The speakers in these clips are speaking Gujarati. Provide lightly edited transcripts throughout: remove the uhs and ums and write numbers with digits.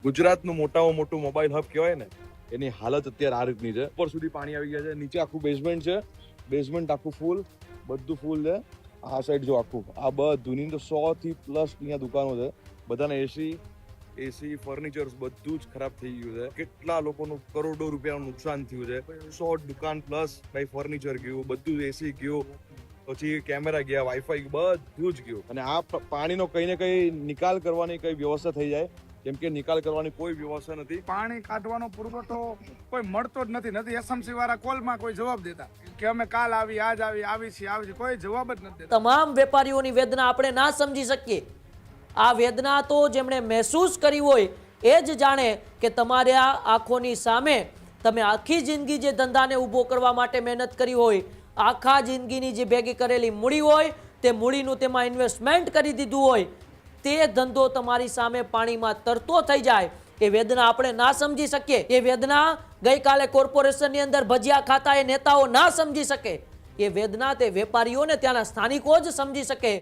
ગુજરાતનું મોટામાં મોટું મોબાઈલ હબ કહેવાય ને, એની હાલત અત્યારે આ રીતની છે. ઉપર સુધી પાણી આવી ગયા છે, નીચે આખું બેઝમેન્ટ છે, બેઝમેન્ટ આખું ફૂલ, બધું ફૂલ છે. આ સાઈડ જો આખું આ બધું તો 100 થી પ્લસ અહીંયા દુકાનો છે. બધાને એસી ફર્નિચર્સ બધું જ ખરાબ થઈ ગયું છે. કેટલા લોકોનું કરોડો રૂપિયાનું નુકસાન થયું છે. 100 દુકાન પ્લસ ભાઈ ફર્નિચર ગયું, બધું એસી ગયું, પછી કેમેરા ગયા, વાઈફાઈ બધું જ ગયું. અને આ પાણીનો કઈ ને કઈ નિકાલ કરવાની કઈ વ્યવસ્થા થઈ જાય, કેમ કે નિકાલ કરવાની કોઈ વ્યવસ્થા નથી. પાણી કાઢવાનો પુરવઠો કોઈ મળતો જ નથી. એસએમસી વાળા કોલમાં કોઈ જવાબ દેતા કે અમે કાલ આવી, આજ આવી છે, કોઈ જવાબ જ નથી દેતા. તમામ વેપારીઓની વેદના આપણે ના સમજી શકીએ. આ વેદના તો જેમણે મહેસૂસ કરી હોય એ જ જાણે કે તમારે આ આંખોની સામે તમે આખી જિંદગી જે ધંધાને ઊભો કરવા માટે મહેનત કરી હોય, આખા જિંદગીની જે ભેગી કરેલી મૂડી હોય, તે મૂડીનું તેમાં ઇન્વેસ્ટમેન્ટ કરી દીધું હોય, તે ધંધો તમારી સામે પાણીમાં તરતો થઈ જાય. એ વેદના આપણે ના સમજી શકીએ. એ વેદના ગઈકાલે કોર્પોરેશનની અંદર ભજીયા ખાતા એ નેતાઓ ના સમજી શકે. એ વેદના તે વેપારીઓ ને ત્યાંના સ્થાનિકો જ સમજી શકે.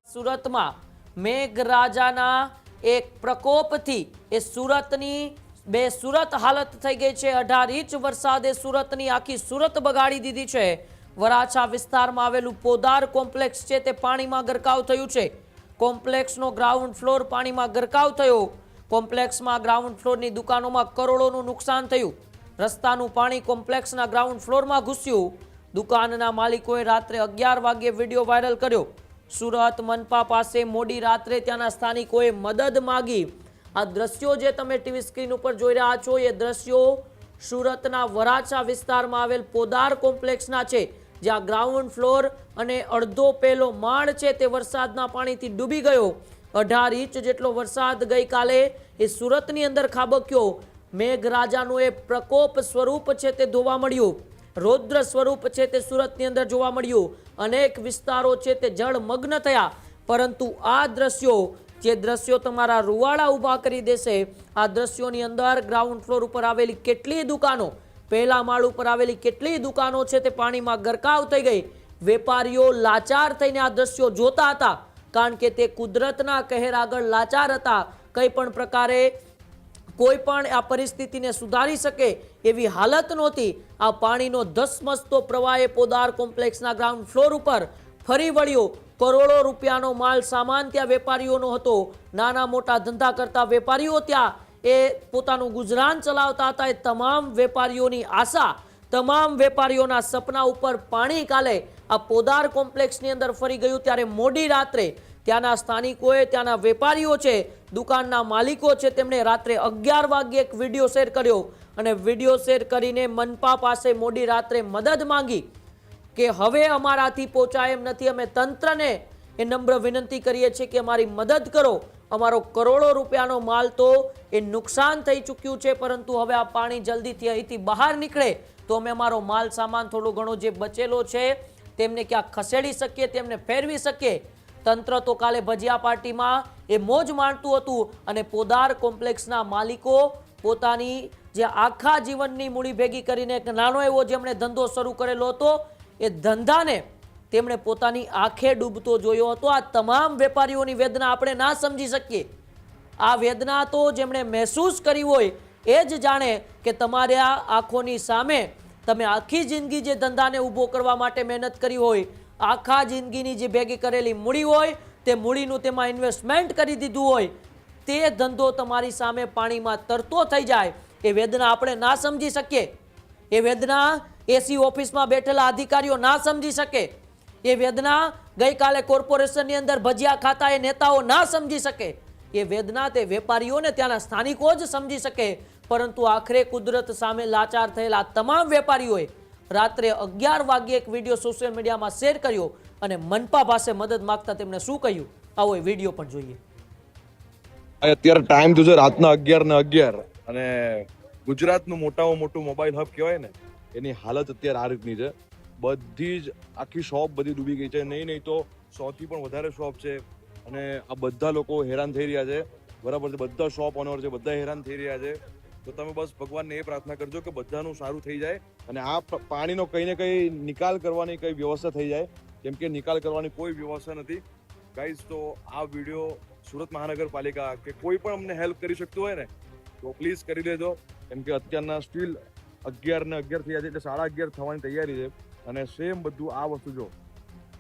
સુરતમાં મેઘરાજાના એક પ્રકોપથી એ સુરતની બેસુરત હાલત થઈ ગઈ છે. 18 ઇંચ વરસાદે સુરતની આખી સુરત બગાડી દીધી છે. વરાછા વિસ્તારમાં આવેલું પોદાર કોમ્પ્લેક્સ છે તે પાણીમાં ગરકાવ થયું છે. કોમ્પ્લેક્સનો ગ્રાઉન્ડ ફ્લોર પાણીમાં ગરકાવ થયો. કોમ્પ્લેક્સમાં ગ્રાઉન્ડ ફ્લોરની દુકાનોમાં કરોડોનું નુકસાન થયું. રસ્તાનું પાણી કોમ્પ્લેક્સના ગ્રાઉન્ડ ફ્લોરમાં ઘૂસ્યું. દુકાનના માલિકોએ રાત્રે 11 વાગ્યે વિડીયો વાયરલ કર્યો. સુરત મનપા પાસે મોડી રાત્રે ત્યાંના સ્થાનિકોએ મદદ માંગી. આ દ્રશ્યો જે તમે ટીવી સ્ક્રીન ઉપર જોઈ રહ્યા છો, એ દ્રશ્યો સુરતના વરાછા વિસ્તારમાં આવેલ પોદાર કોમ્પ્લેક્સના છે, જ્યાં ગ્રાઉન્ડ ફ્લોર અને અડધો પહેલો માળ છે તે વરસાદના પાણીથી ડૂબી ગયો. 18 ઇંચ જેટલો વરસાદ ગઈકાલે એ સુરતની અંદર ખાબક્યો. મેઘરાજાનું એ પ્રકોપ સ્વરૂપ છે તે જોવા મળ્યું. રૌદ્ર સ્વરૂપ છે તે સુરતની અંદર જોવા મળ્યું. અનેક વિસ્તારો છે તે જળમગ્ન થયા. પરંતુ આ દ્રશ્યો, જે દ્રશ્યો તમારા રૂવાડા ઊભા કરી દેશે, આ દ્રશ્યોની અંદર ગ્રાઉન્ડ ફ્લોર ઉપર આવેલી કેટલીય દુકાનો, પહેલા માળ ઉપર આવેલી કેટલીય દુકાનો છે તે પાણીમાં ગરકાવ થઈ ગઈ. વેપારીઓ લાચાર થઈને આ દ્રશ્યો જોતા હતા, કારણ કે તે કુદરતના કહેર આગળ લાચાર હતા. કંઈ પણ પ્રકારે કોઈ પણ આ પરિસ્થિતિને સુધારી શકે એવી હાલત નહોતી. આ પાણીનો ધસમસતો પ્રવાહ એ પોદાર કોમ્પ્લેક્સના ગ્રાઉન્ડ ફ્લોર ઉપર ફરી વળ્યો. કરોડો રૂપિયાનો માલ સામાન ત્યાં વેપારીઓનો હતો. નાના મોટા ધંધા કરતા વેપારીઓ ત્યાં એ પોતાનું ગુજરાન ચલાવતા હતા. એ તમામ વેપારીઓની આશા, તમામ વેપારીઓના સપના ઉપર પાણી કાલે આ પોદાર કોમ્પ્લેક્સની અંદર ફરી ગયું. ત્યારે મોડી રાત્રે ત્યાંના સ્થાનિકોએ, ત્યાંના વેપારીઓ છે, દુકાનના માલિકો છે, તેમણે રાત્રે 11 વાગ્યે એક વિડીયો શેર કર્યો અને વિડીયો શેર કરીને મનપા પાસે મોડી રાત્રે મદદ માંગી કે હવે અમારાથી પહોંચાય એમ નથી. અમે તંત્રને એ નમ્ર વિનંતી કરીએ છીએ કે અમારી મદદ કરો. અમારો કરોડો રૂપિયાનો માલ તો એ નુકસાન થઈ ચૂક્યું છે, પરંતુ હવે આ પાણી જલ્દીથી અહીંથી બહાર નીકળે તો અમે અમારો માલ સામાન થોડો ઘણો જે બચેલો છે તેમને ક્યાંક ખસેડી શકીએ, તેમને ફેરવી શકીએ. તંત્ર તો કાલે ભજીયા પાર્ટીમાં એ મોજ માણતું હતું અને પોદાર કોમ્પ્લેક્સના માલિકો પોતાની જે આખા જીવનની મૂડી ભેગી કરીને એક નાનો એવો જેમણે ધંધો શરૂ કરેલો હતો, એ ધંધાને તેમણે પોતાની આંખે ડૂબતો જોયો હતો. આ તમામ વેપારીઓની વેદના આપણે ના સમજી શકીએ. આ વેદના તો જેમણે મહેસૂસ કરી હોય એ જ જાણે કે તમારે આ આંખોની સામે તમે આખી જિંદગી જે ધંધાને ઊભો કરવા માટે મહેનત કરી હોય, આખા જિંદગીની જે ભેગી કરેલી મૂડી હોય, તે મૂડીનું તેમાં ઇન્વેસ્ટમેન્ટ કરી દીધું હોય, તે ધંધો તમારી સામે પાણીમાં તરતો થઈ જાય. એ વેદના આપણે ના સમજી શકીએ. એ વેદના એસી ઓફિસમાં બેઠેલા અધિકારીઓ ના સમજી શકે. એ વેદના ગઈકાલે કોર્પોરેશનની અંદર ભજીયા ખાતા એ નેતાઓ ના સમજી શકે. એ વેદના તે વેપારીઓને ત્યાંના સ્થાનિકો જ સમજી શકે. પરંતુ આખરે કુદરત સામે લાચાર થયેલા તમામ વેપારીઓએ રાત્રે 11 વાગ્યે એક વિડીયો સોશિયલ મીડિયામાં શેર કર્યો અને મનપા પાસે મદદ માંગતા તેમણે શું કહ્યું, આવો એ વિડીયો પણ જોઈએ. અત્યારે ટાઈમ થયો છે રાતના 11:11 અને ગુજરાતનું મોટામાં મોટું મોબાઈલ હબ કહેવાય ને એની હાલત અત્યારે આ રીતની છે. બધી જ આખી શોપ બધી ડૂબી ગઈ છે. નહીં તો 100 થી પણ વધારે શોપ છે અને આ બધા લોકો હેરાન થઈ રહ્યા છે. બરાબર છે, બધા શોપ ઓનર છે, બધા હેરાન થઈ રહ્યા છે. તો તમે બસ ભગવાનને એ પ્રાર્થના કરજો કે બધાનું સારું થઈ જાય અને આ પાણીનો કંઈ ને કંઈ નિકાલ કરવાની કંઈ વ્યવસ્થા થઈ જાય, કેમ કે નિકાલ કરવાની કોઈ વ્યવસ્થા નથી ગાઈઝ. તો આ વિડીયો સુરત મહાનગરપાલિકા કે કોઈ પણ અમને હેલ્પ કરી શકતું હોય ને તો પ્લીઝ કરી લેજો, કેમ કે અત્યારના સ્ટીલ 11:11 થયા છે એટલે 11:30 થવાની તૈયારી છે. અને સેમ બધું આ વસ્તુ જો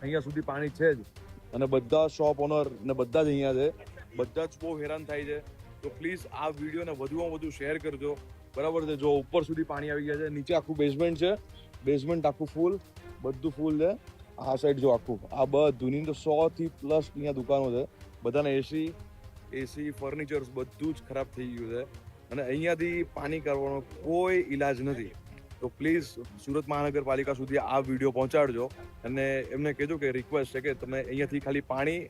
અહીંયા સુધી પાણી છે જ અને બધા શોપ ઓનર ને બધા જ અહીંયા છે, બધા જ બહુ હેરાન થાય છે. તો પ્લીઝ આ વિડીયોને વધુમાં વધુ શેર કરજો. બરાબર છે, જો ઉપર સુધી પાણી આવી ગયા છે, નીચે આખું બેઝમેન્ટ છે, બેઝમેન્ટ આખું ફૂલ, બધું ફૂલ છે. આ સાઈડ જો આખું આ બધું તો 100 થી પ્લસ અહીંયા દુકાનો છે, બધાના એસી ફર્નિચર્સ બધું જ ખરાબ થઈ ગયું છે અને અહીંયાથી પાણી કાઢવાનો કોઈ ઈલાજ નથી. તો પ્લીઝ સુરત મહાનગરપાલિકા સુધી આ વિડીયો પહોંચાડજો અને એમને કહેજો કે રિક્વેસ્ટ છે કે તમે અહીંયાથી ખાલી પાણી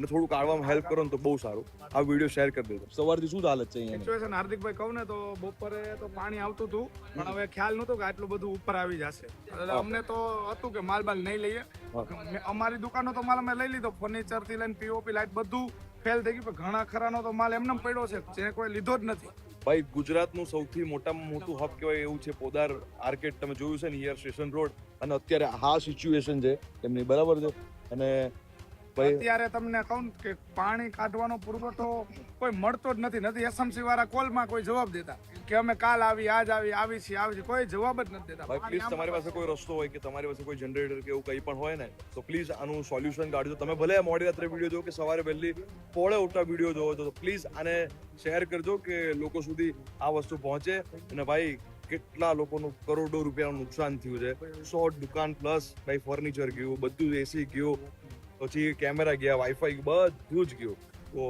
ને થોડું કાઢવામાં હેલ્પ કરો ને તો બહુ સારું. આ વિડીયો શેર કરી દેજો. સવારથી શું હાલત છે અહીંયા? સિચ્યુએશન હાર્દિકભાઈ કહું ને તો બપોરે તો પાણી આવતું હતું પણ હવે ખ્યાલ નહોતો કે આટલું બધું ઉપર આવી જશે. એટલે અમને તો હતું કે માલ નહીં લઈએ. અમારી દુકાનો તો માલ અમે લઈ લીધો, ફર્નિચર થી લઈને પીઓપી લાઈટ બધું ફેલ થઈ ગયું, પણ ઘણા ખરાનો તો માલ એમને પડ્યો છે જે કોઈ લીધો જ નથી. ભાઈ ગુજરાતનું સૌથી મોટામાં મોટું હબ કહેવાય એવું છે પોદાર આર્કેટ, તમે જોયું છે ને હિયર સ્ટેશન રોડ. અને અત્યારે આ સિચ્યુએશન છે એમની, બરાબર છે. અને અત્યારે તમને કહું કે પાણી કાઢવાનો પુરવઠો કોઈ મળતો જ નથી. એસએમસી વાળા કોલમાં કોઈ જવાબ દેતા કે અમે કાલ આવી છે, કોઈ જવાબ જ નથી દેતા. ભાઈ પ્લીઝ તમારી પાસે કોઈ રસ્તો હોય કે તમારી પાસે કોઈ જનરેટર કે એવું કંઈ પણ હોય ને તો પ્લીઝ આનું સોલ્યુશન કાઢજો. તમે ભલે મોડી રાત્રે વિડીયો જો કે સવારે વહેલી પોળે ઉઠતા વિડીયો જોવો તો પ્લીઝ આને શેર કરજો કે લોકો સુધી આ વસ્તુ પહોંચે. અને ભાઈ કેટલા લોકોનું કરોડો રૂપિયાનું નુકસાન થયું છે. 100 દુકાન પ્લસ ભાઈ ફર્નિચર ગયું, બધું એસી ગયું, પછી કેમેરા ગયા, વાઈફાઈ બધું જ ગયું. તો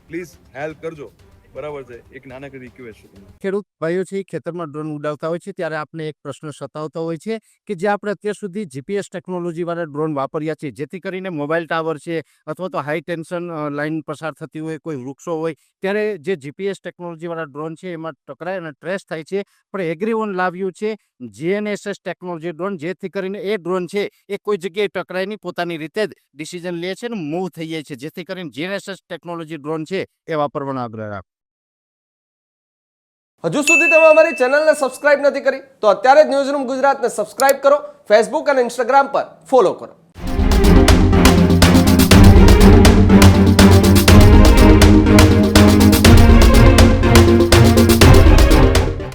પ્લીઝ હેલ્પ કરજો. બરાબર છે, એક નાનકડી રિક્વેસ્ટ છે. ખેડૂત ભાઈઓ છે ખેતરમાં ડ્રોન ઉડાવતા હોય છે ત્યારે આપણે એક પ્રશ્ન સતાવતો હોય છે કે જે આપણે અત્યાર સુધી જીપીએસ ટેકનોલોજી વાળા ડ્રોન વાપર્યા છે, જેથી કરીને મોબાઈલ ટાવર છે અથવા તો હાઈ ટેન્શન લાઈન પસાર થતી હોય, કોઈ વૃક્ષો હોય, ત્યારે જે જીપીએસ ટેકનોલોજી વાળા ડ્રોન છે એમાં ટકરાય અને ટ્રેસ થાય છે. પણ એગ્રીવન લાવ્યું છે GNSS ટેકનોલોજી ડ્રોન, જેથી કરીને એ ડ્રોન છે એ કોઈ જગ્યાએ ટકરાય નહીં, પોતાની રીતે જ ડિસિઝન લે છે અને મૂવ થઈ જાય છે, જેથી કરીને GNSS ટેકનોલોજી ડ્રોન છે એ વાપરવાનો આગ્રહ રાખો. હજુ સુધી તમે અમારી ચેનલને સબસ્ક્રાઇબ નથી કરી તો અત્યારે જ ન્યૂઝરૂમ ગુજરાતને સબસ્ક્રાઇબ કરો, ફેસબુક અને ઇન્સ્ટાગ્રામ પર ફોલો કરો.